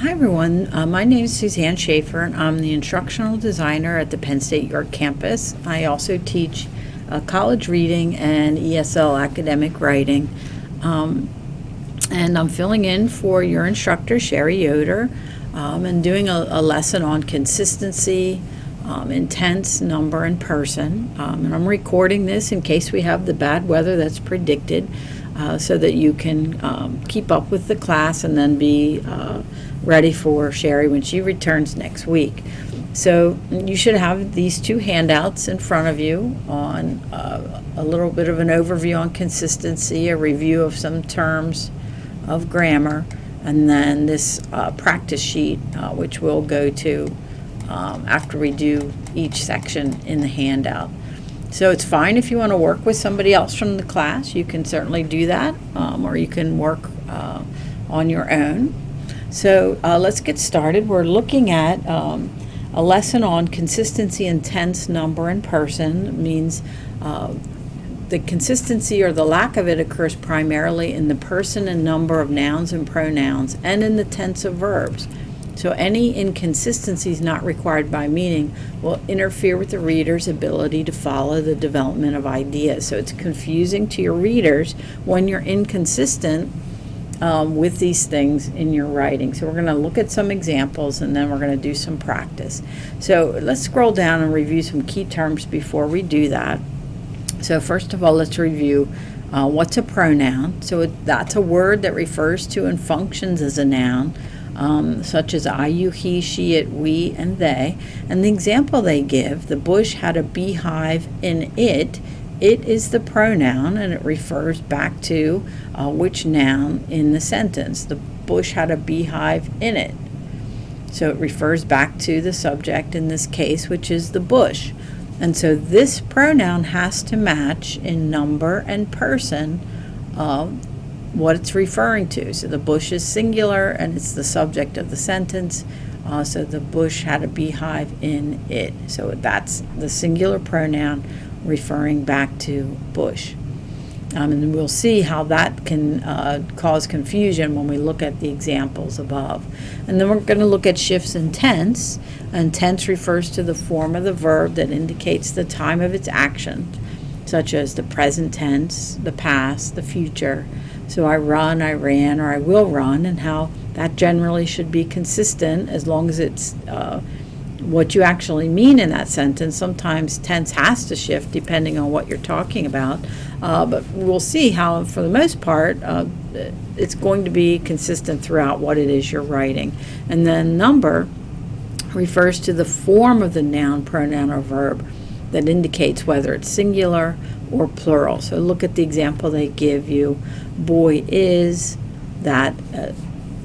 Hi everyone, my name is Suzanne Schaefer and I'm the instructional designer at the Penn State York campus. I also teach college reading and ESL academic writing. And I'm filling in for your instructor, Sherry Yoder, and doing a lesson on consistency, intense, number, and person. And I'm recording this in case we have the bad weather that's predicted, so that you can keep up with the class and then be ready for Sherry when she returns next week. So you should have these two handouts in front of you on a little bit of an overview on consistency, a review of some terms of grammar, and then this practice sheet, which we'll go to after we do each section in the handout. So it's fine if you want to work with somebody else from the class. You can certainly do that, or you can work on your own. So let's get started. We're looking at a lesson on consistency in tense, number, and person. It means the consistency or the lack of it occurs primarily in the person and number of nouns and pronouns and in the tense of verbs. So any inconsistencies not required by meaning will interfere with the reader's ability to follow the development of ideas. So it's confusing to your readers when you're inconsistent with these things in your writing. So we're going to look at some examples and then we're going to do some practice. So let's scroll down and review some key terms before we do that. So first of all, let's review what's a pronoun. So that's a word that refers to and functions as a noun, such as I, you, he, she, it, we, and they. And the example they give, the bush had a beehive in it. It is the pronoun, and it refers back to which noun in the sentence. The bush had a beehive in it. So it refers back to the subject in this case, which is the bush. And so this pronoun has to match in number and person what it's referring to. So the bush is singular, and it's the subject of the sentence. So the bush had a beehive in it. So that's the singular pronoun referring back to bush. And we'll see how that can cause confusion when we look at the examples above. And then we're going to look at shifts in tense. And tense refers to the form of the verb that indicates the time of its action, such as the present tense, the past, the future. So I run, I ran, or I will run, and how that generally should be consistent as long as it's what you actually mean in that sentence. Sometimes tense has to shift depending on what you're talking about, but we'll see how, for the most part, it's going to be consistent throughout what it is you're writing. And then number refers to the form of the noun, pronoun, or verb that indicates whether it's singular or plural. So look at the example they give you. Boy is, that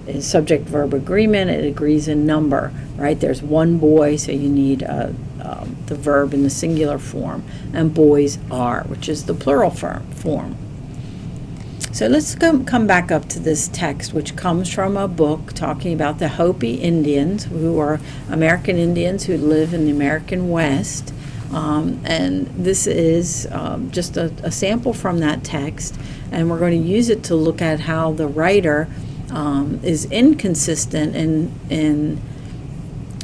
is subject-verb agreement. It agrees in number, right? There's one boy, so you need the verb in the singular form. And boys are, which is the plural form. So let's come back up to this text, which comes from a book talking about the Hopi Indians, who are American Indians who live in the American West. And this is just a sample from that text, and we're going to use it to look at how the writer is inconsistent in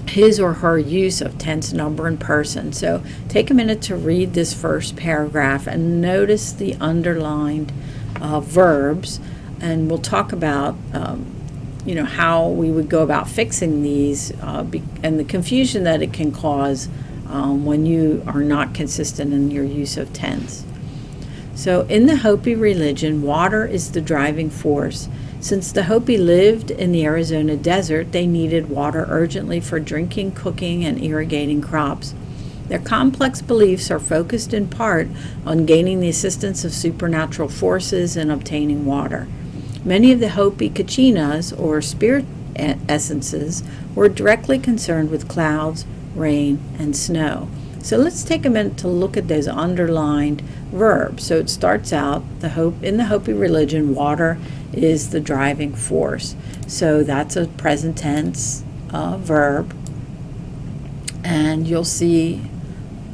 his or her use of tense, number, and person. So take a minute to read this first paragraph and notice the underlined verbs, and we'll talk about how we would go about fixing these and the confusion that it can cause when you are not consistent in your use of tense. So in the Hopi religion, water is the driving force. Since the Hopi lived in the Arizona desert, they needed water urgently for drinking, cooking, and irrigating crops. Their complex beliefs are focused in part on gaining the assistance of supernatural forces and obtaining water. Many of the Hopi Kachinas, or spirit essences, were directly concerned with clouds, rain, and snow. So let's take a minute to look at those underlined verbs. So it starts out, in the Hopi religion, water is the driving force. So that's a present tense verb. And you'll see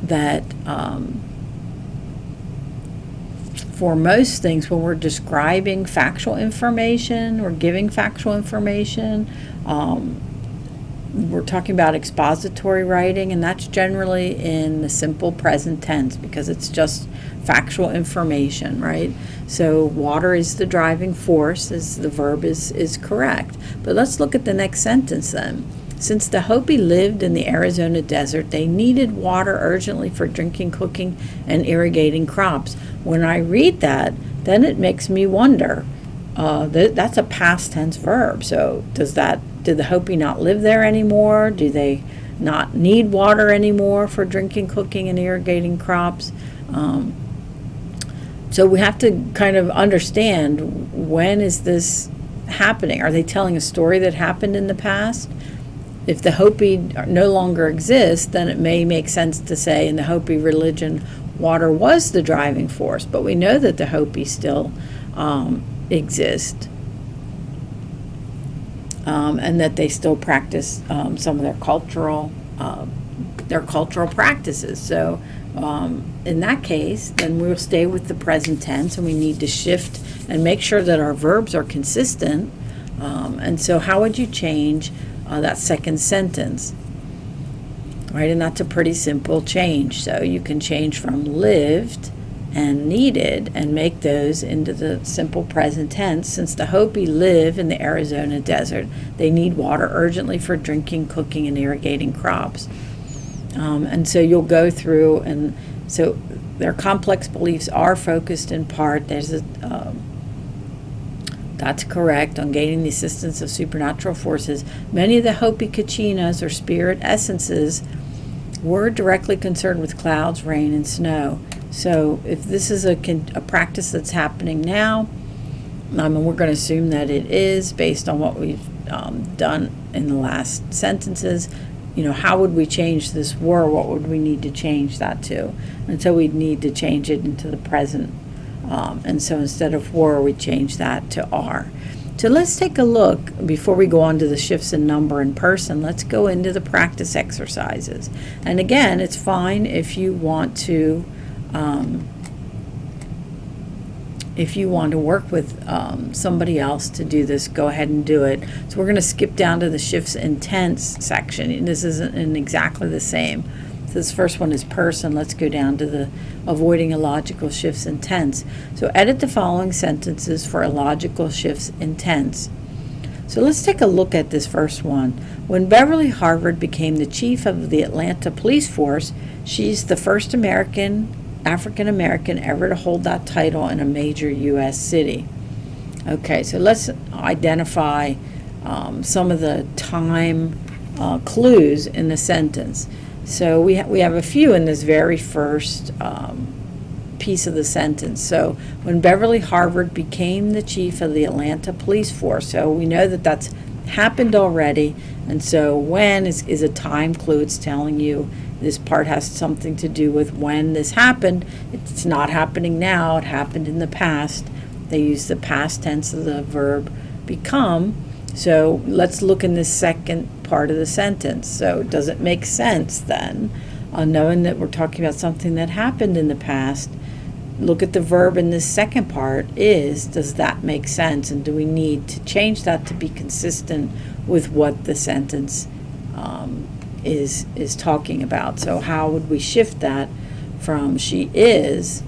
that for most things, when we're describing factual information or giving factual information, we're talking about expository writing, and that's generally in the simple present tense because it's just factual information, right? So water is the driving force, as the verb is correct. But let's look at the next sentence then. Since the Hopi lived in the Arizona desert, they needed water urgently for drinking, cooking, and irrigating crops. When I read that, then it makes me wonder, that's a past tense verb. So did the Hopi not live there anymore? Do they not need water anymore for drinking, cooking, and irrigating crops? So we have to kind of understand, when is this happening? Are they telling a story that happened in the past? If the Hopi no longer exist, then it may make sense to say in the Hopi religion, water was the driving force. But we know that the Hopi still exist, and that they still practice some of their cultural practices. So in that case, then we'll stay with the present tense, and we need to shift and make sure that our verbs are consistent. And so how would you change that second sentence? Right, and that's a pretty simple change. So you can change from lived and needed and make those into the simple present tense. Since the Hopi live in the Arizona desert, they need water urgently for drinking, cooking, and irrigating crops. And so you'll go through, and so their complex beliefs are focused in part. That's correct, on gaining the assistance of supernatural forces. Many of the Hopi Kachinas, or spirit essences, were directly concerned with clouds, rain, and snow. So if this is a practice that's happening now, we're going to assume that it is based on what we've done in the last sentences. How would we change this were? What would we need to change that to? And so we'd need to change it into the present. And so instead of were, we change that to are. So let's take a look, before we go on to the shifts in number and person, let's go into the practice exercises. And again, it's fine if you want to work with somebody else to do this, go ahead and do it. So we're going to skip down to the shifts in tense section. This isn't exactly the same. So this first one is person. Let's go down to the avoiding illogical shifts in tense. So edit the following sentences for illogical shifts in tense. So let's take a look at this first one. When Beverly Harvard became the chief of the Atlanta police force, she's the first African American ever to hold that title in a major U.S. city. Okay, so let's identify some of the time clues in the sentence. So we have a few in this very first piece of the sentence. So when Beverly Harvard became the chief of the Atlanta police force, so we know that that's happened already, and so when is a time clue. It's telling you this part has something to do with when this happened. It's not happening now, it happened in the past. They use the past tense of the verb become. So let's look in this second part of the sentence. So does it make sense then, knowing that we're talking about something that happened in the past? Look at the verb in this second part does that make sense? And do we need to change that to be consistent with what the sentence is talking about? So how would we shift that from she is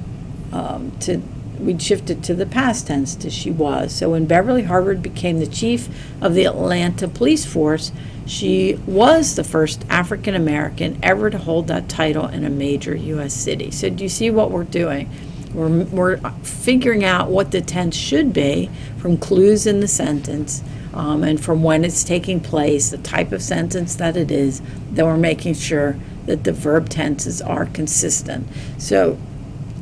we'd shift it to the past tense to she was. So when Beverly Harvard became the chief of the Atlanta police force, she was the first African American ever to hold that title in a major U.S. city. So do you see what we're doing? We're figuring out what the tense should be from clues in the sentence, and from when it's taking place, the type of sentence that it is, then we're making sure that the verb tenses are consistent. So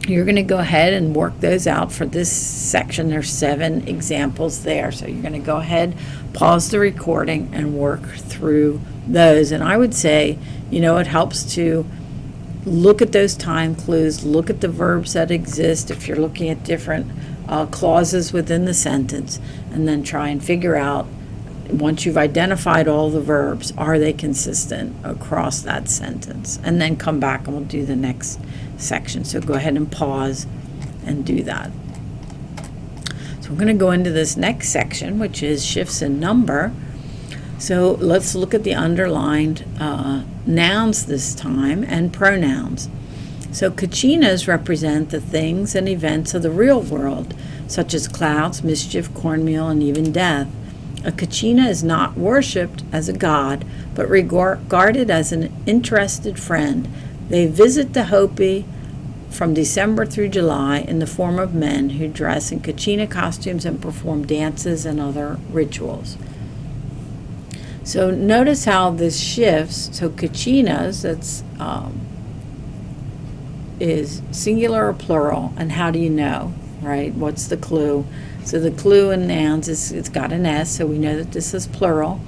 you're going to go ahead and work those out for this section. There's 7 examples there. So you're going to go ahead, pause the recording, and work through those. And I would say, it helps to look at those time clues, look at the verbs that exist if you're looking at different clauses within the sentence, and then try and figure out, once you've identified all the verbs, are they consistent across that sentence? And then come back and we'll do the next section. So go ahead and pause and do that. So we're going to go into this next section, which is shifts in number. So let's look at the underlined nouns this time and pronouns. So kachinas represent the things and events of the real world, such as clouds, mischief, cornmeal, and even death. A kachina is not worshipped as a god, but regarded as an interested friend. They visit the Hopi from December through July in the form of men who dress in kachina costumes and perform dances and other rituals. So notice how this shifts. So kachinas, that's is singular or plural, and how do you know, right? What's the clue? So the clue in nouns is it's got an S, so we know that this is plural.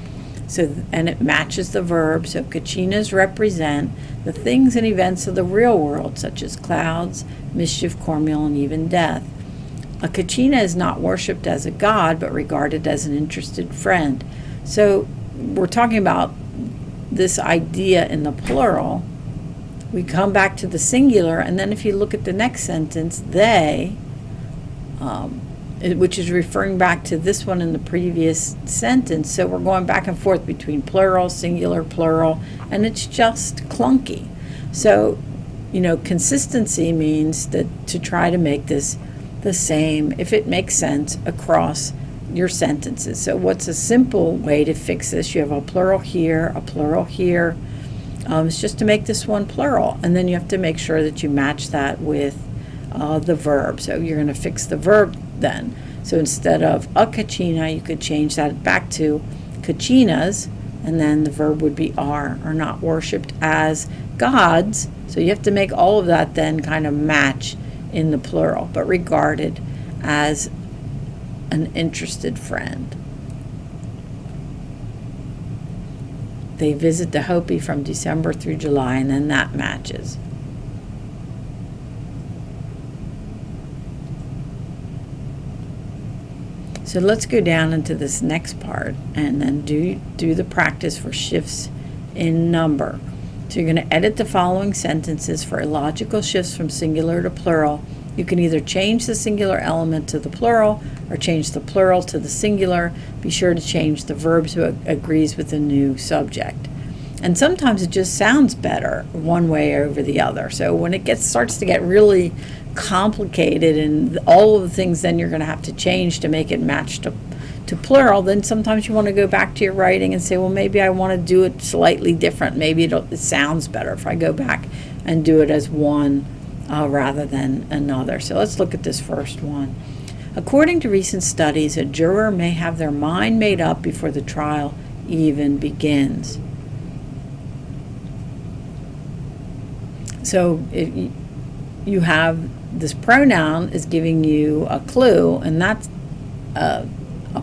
So, and it matches the verb. So kachinas represent the things and events of the real world, such as clouds, mischief, cornmeal, and even death. A kachina is not worshipped as a god, but regarded as an interested friend. So we're talking about this idea in the plural. We come back to the singular, and then if you look at the next sentence, they, which is referring back to this one in the previous sentence. So we're going back and forth between plural, singular, plural, and it's just clunky. So, consistency means that to try to make this the same, if it makes sense, across your sentences. So what's a simple way to fix this? You have a plural here, a plural here. It's just to make this one plural, and then you have to make sure that you match that with the verb. So you're going to fix the verb then. So instead of a kachina, you could change that back to kachinas, and then the verb would be are not worshipped as gods. So you have to make all of that then kind of match in the plural, but regarded as an interested friend. They visit the Hopi from December through July, and then that matches. So let's go down into this next part and then do the practice for shifts in number. So you're going to edit the following sentences for illogical shifts from singular to plural. You can either change the singular element to the plural or change the plural to the singular. Be sure to change the verb so it agrees with the new subject. And sometimes it just sounds better one way over the other. So when it starts to get really complicated and all of the things then you're going to have to change to make it match to plural, then sometimes you want to go back to your writing and say, well, maybe I want to do it slightly different. Maybe it sounds better if I go back and do it as one rather than another. So let's look at this first one. According to recent studies, a juror may have their mind made up before the trial even begins. So if you have this pronoun is giving you a clue, and that's a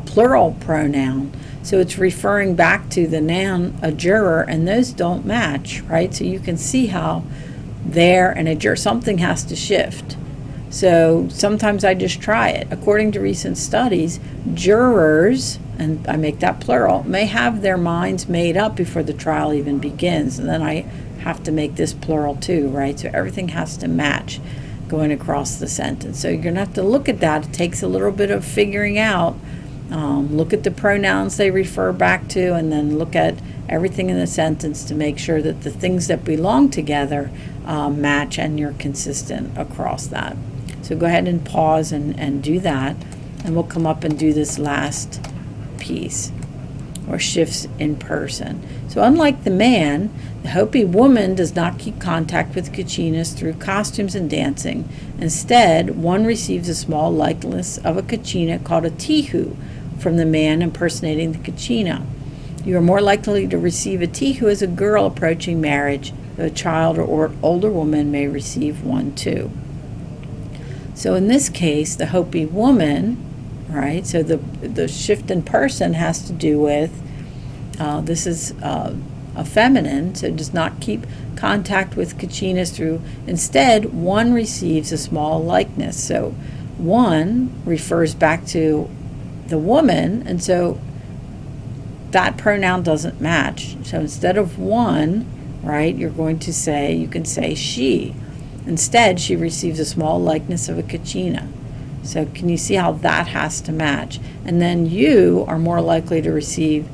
plural pronoun. So it's referring back to the noun, a juror, and those don't match, right? So you can see how there and a juror, something has to shift. So sometimes I just try it. According to recent studies, jurors, and I make that plural, may have their minds made up before the trial even begins. And then I have to make this plural too, right? So everything has to match going across the sentence. So you're going to have to look at that. It takes a little bit of figuring out. Look at the pronouns they refer back to, and then look at everything in the sentence to make sure that the things that belong together match and you're consistent across that. So go ahead and pause and do that, and we'll come up and do this last piece, or shifts in person. So unlike the man, the Hopi woman does not keep contact with kachinas through costumes and dancing. Instead, one receives a small likeness of a kachina called a tihu from the man impersonating the kachina. You are more likely to receive a tihu as a girl approaching marriage, though a child or older woman may receive one too. So in this case, the Hopi woman, right, so the shift in person has to do with, this is a feminine, so it does not keep contact with kachinas through. Instead, one receives a small likeness. So one refers back to the woman, and so that pronoun doesn't match. So instead of one, right, you're going to say, you can say she. Instead, she receives a small likeness of a Kachina. So can you see how that has to match? And then you are more likely to receive